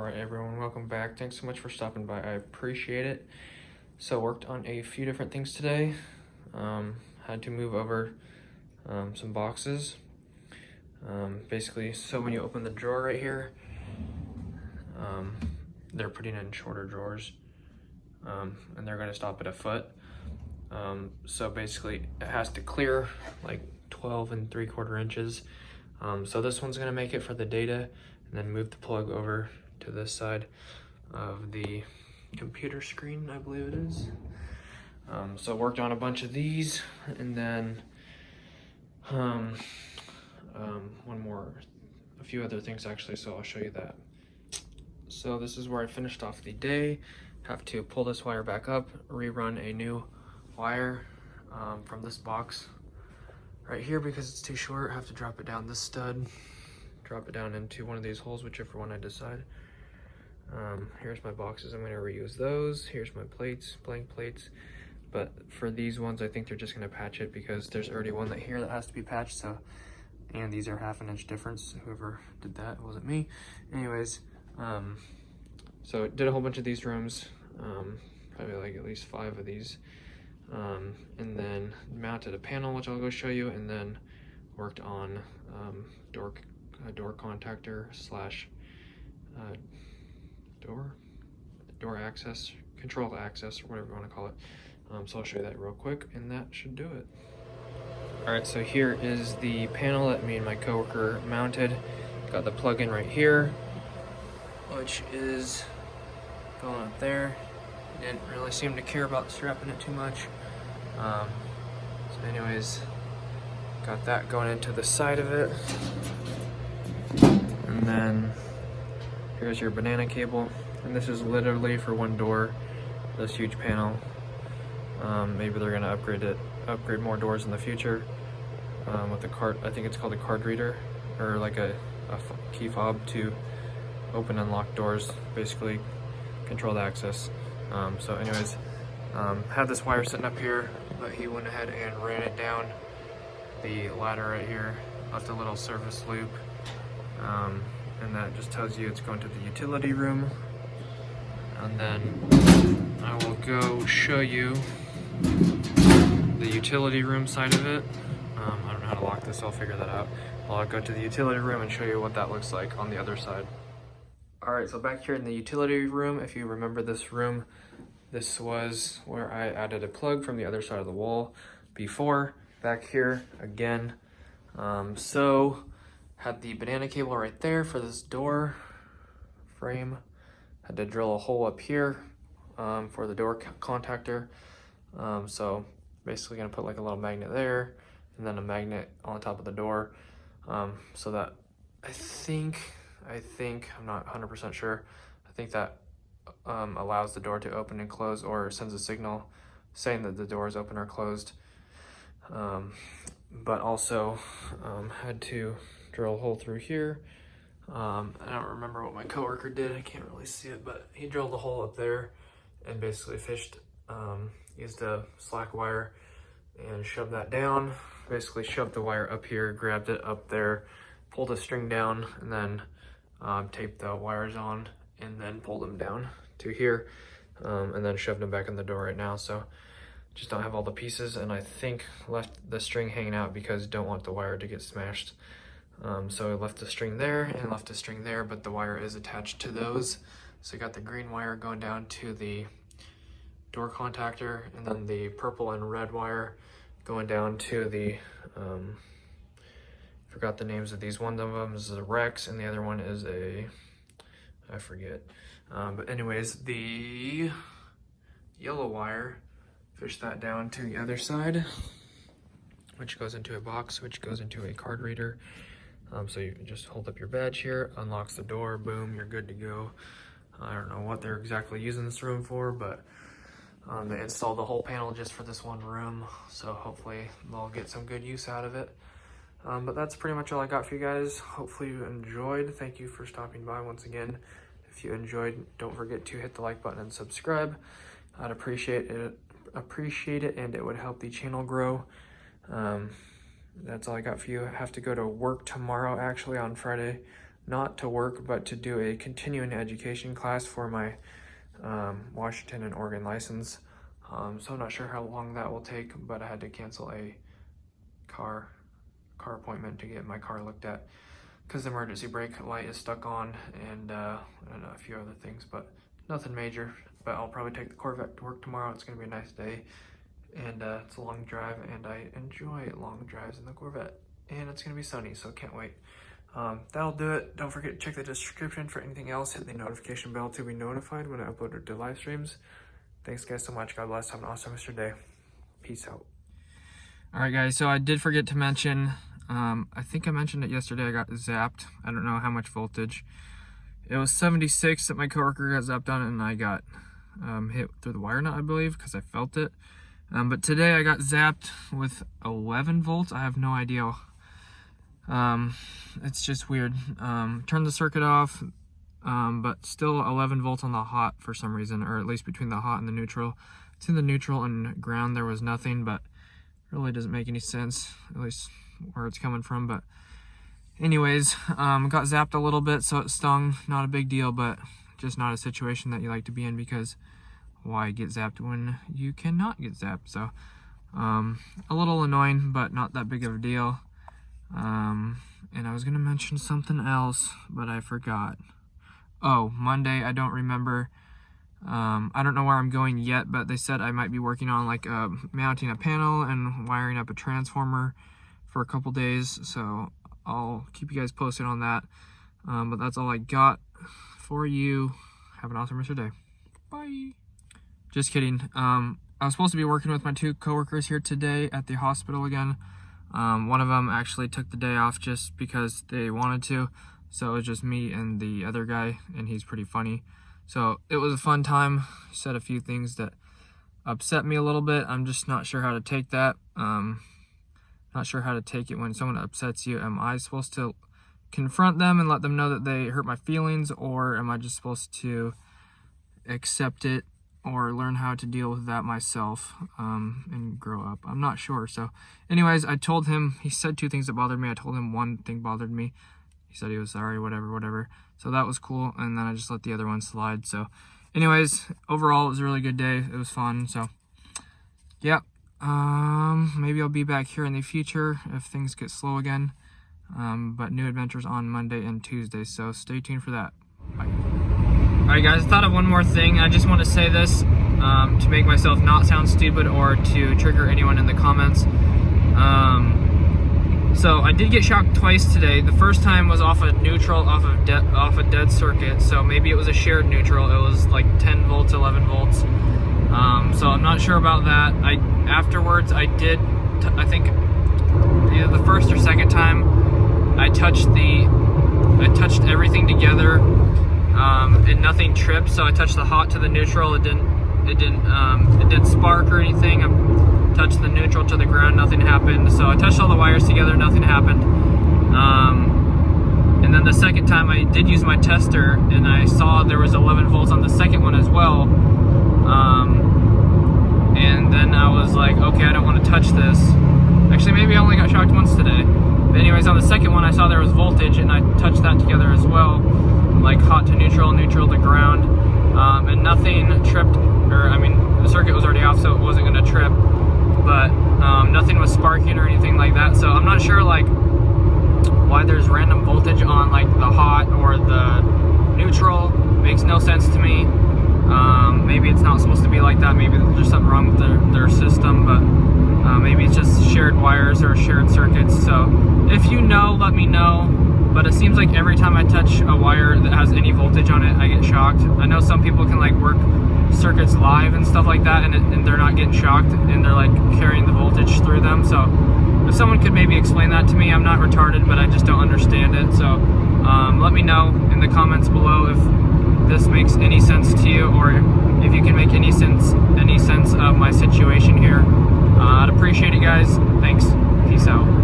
Alright everyone, welcome back. Thanks so much for stopping by. I appreciate it. So worked on a few different things today. Had to move over some boxes. Basically, so when you open the drawer right here, they're putting in shorter drawers, and they're going to stop at a foot. So basically it has to clear like 12 3/4 inches. So this one's going to make it for the data, and then move the plug over to this side of the computer screen, I believe it is. So worked on a bunch of these, and then a few other things actually, so I'll show you that. So this is where I finished off the day. Have to pull this wire back up, rerun a new wire from this box right here because it's too short. Have to drop it down this stud, drop it down into one of these holes, whichever one I decide. Here's my boxes, I'm going to reuse those. Here's my plates, blank plates. But for these ones, I think they're just going to patch it because there's already one that here that has to be patched. So, and these are 1/2 inch difference. Whoever did that, it wasn't me. Anyways, so did a whole bunch of these rooms, probably like at least 5 of these. And then mounted a panel, which I'll go show you, and then worked on door contactor slash door access, control access, or whatever you want to call it. So I'll show you that real quick, and that should do it. All right, so here is the panel that me and my coworker mounted. Got the plug-in right here, which is going up there. Didn't really seem to care about strapping it too much. So anyways, got that going into the side of it. And then here's your banana cable. And this is literally for one door, this huge panel. Maybe they're gonna upgrade more doors in the future with the card. I think it's called a card reader, or like a key fob to open and lock doors, basically controlled access. So anyways, had this wire sitting up here, but he went ahead and ran it down the ladder right here, left a little service loop, and that just tells you it's going to the utility room. And then I will go show you the utility room side of it. I don't know how to lock this, so I'll figure that out. I'll go to the utility room and show you what that looks like on the other side. All right, so back here in the utility room, if you remember this room, this was where I added a plug from the other side of the wall before. Back here again. So had the banana cable right there for this door frame. Had to drill a hole up here for the door contactor. So basically gonna put like a little magnet there, and then a magnet on top of the door, so that I think, I'm not 100% sure, I think that allows the door to open and close, or sends a signal saying that the door is open or closed. But also had to drill a hole through here. I don't remember what my coworker did, I can't really see it, but he drilled a hole up there and basically used a slack wire and shoved that down. Basically shoved the wire up here, grabbed it up there, pulled a string down, and then taped the wires on, and then pulled them down to here, and then shoved them back in the door right now. So just don't have all the pieces, and I think left the string hanging out because don't want the wire to get smashed. So I left the string there and left the string there, but the wire is attached to those. So I got the green wire going down to the door contactor, and then the purple and red wire going down to the, forgot the names of these. One of them is a Rex, and the other one is I forget. But anyways, the yellow wire, fish that down to the other side, which goes into a box, which goes into a card reader. So you can just hold up your badge here, unlocks the door, boom, you're good to go. I don't know what they're exactly using this room for, but they installed the whole panel just for this one room, so hopefully they'll get some good use out of it. But that's pretty much all I got for you guys. Hopefully you enjoyed. Thank you for stopping by once again. If you enjoyed, don't forget to hit the like button and subscribe. I'd appreciate it, and it would help the channel grow. That's all I got for you. I have to go to work tomorrow, actually, on Friday. not to work, but to do a continuing education class for my Washington and Oregon license. So I'm not sure how long that will take, but I had to cancel a car appointment to get my car looked at because the emergency brake light is stuck on, and a few other things, but nothing major. But I'll probably take the Corvette to work tomorrow. It's gonna be a nice day, and it's a long drive, and I enjoy long drives in the Corvette, and it's gonna be sunny, so can't wait. That'll do it. Don't forget to check the description for anything else. Hit the notification bell to be notified when I upload it to live streams. Thanks guys so much. God bless. Have an awesome rest of your day. Peace out. All right guys, so I did forget to mention, I think I mentioned it yesterday, I got zapped. I don't know how much voltage. It was 76 that my coworker got zapped on, and I got hit through the wire nut, I believe, because I felt it. But today I got zapped with 11 volts. I have no idea. It's just weird. Turned the circuit off, but still 11 volts on the hot for some reason, or at least between the hot and the neutral. It's in the neutral and ground, there was nothing, but really doesn't make any sense, at least where it's coming from. But anyways, got zapped a little bit, so it stung. Not a big deal, but just not a situation that you like to be in, because why get zapped when you cannot get zapped? So a little annoying, but not that big of a deal. And I was gonna mention something else, but I forgot. Oh, Monday, I don't remember. I don't know where I'm going yet, but they said I might be working on like mounting a panel and wiring up a transformer for a couple days, so I'll keep you guys posted on that. But that's all I got for you. Have an awesome rest of your day. Bye. Just kidding. I was supposed to be working with my two coworkers here today at the hospital again. One of them actually took the day off just because they wanted to, so it was just me and the other guy, and he's pretty funny. So it was a fun time. He said a few things that upset me a little bit. I'm just not sure how to take that. Not sure how to take it when someone upsets you. Am I supposed to confront them and let them know that they hurt my feelings, or am I just supposed to accept it or learn how to deal with that myself and grow up? I'm not sure. So anyways, I told him, he said two things that bothered me. I told him one thing bothered me. He said he was sorry, whatever. So that was cool, and then I just let the other one slide. So anyways, overall, it was a really good day. It was fun. So yeah, maybe I'll be back here in the future if things get slow again. But new adventures on Monday and Tuesday, so stay tuned for that. Bye. Alright guys, I thought of one more thing. I just want to say this to make myself not sound stupid or to trigger anyone in the comments. So I did get shocked twice today. The first time was off a neutral, off a dead circuit, so maybe it was a shared neutral. It was like 10 volts, 11 volts. So I'm not sure about that. Afterwards I did, I think either the first or second time, I touched everything together, and nothing tripped. So I touched the hot to the neutral. It didn't spark or anything. I touched the neutral to the ground, nothing happened. So I touched all the wires together, nothing happened. And then the second time I did use my tester, and I saw there was 11 volts on the second one as well. And then I was like, okay, I don't want to touch this. Actually, maybe I only got shocked once today. But anyways, on the second one I saw there was voltage, and I touched that together as well, like hot to neutral, neutral to ground, and nothing tripped, or I mean, the circuit was already off, so it wasn't going to trip, but nothing was sparking or anything like that. So I'm not sure like why there's random voltage on like the hot or the neutral. Makes no sense to me. Maybe it's not supposed to be like that. Maybe there's something wrong with their system, but maybe it's just shared wires or shared circuits. So if you know, let me know. But it seems like every time I touch a wire that has any voltage on it, I get shocked. I know some people can like work circuits live and stuff like that, and they're not getting shocked, and they're like carrying the voltage through them. So if someone could maybe explain that to me. I'm not retarded, but I just don't understand it. So let me know in the comments below if this makes any sense to you, or if you can make any sense of my situation here. I'd appreciate it, guys. Thanks. Peace out.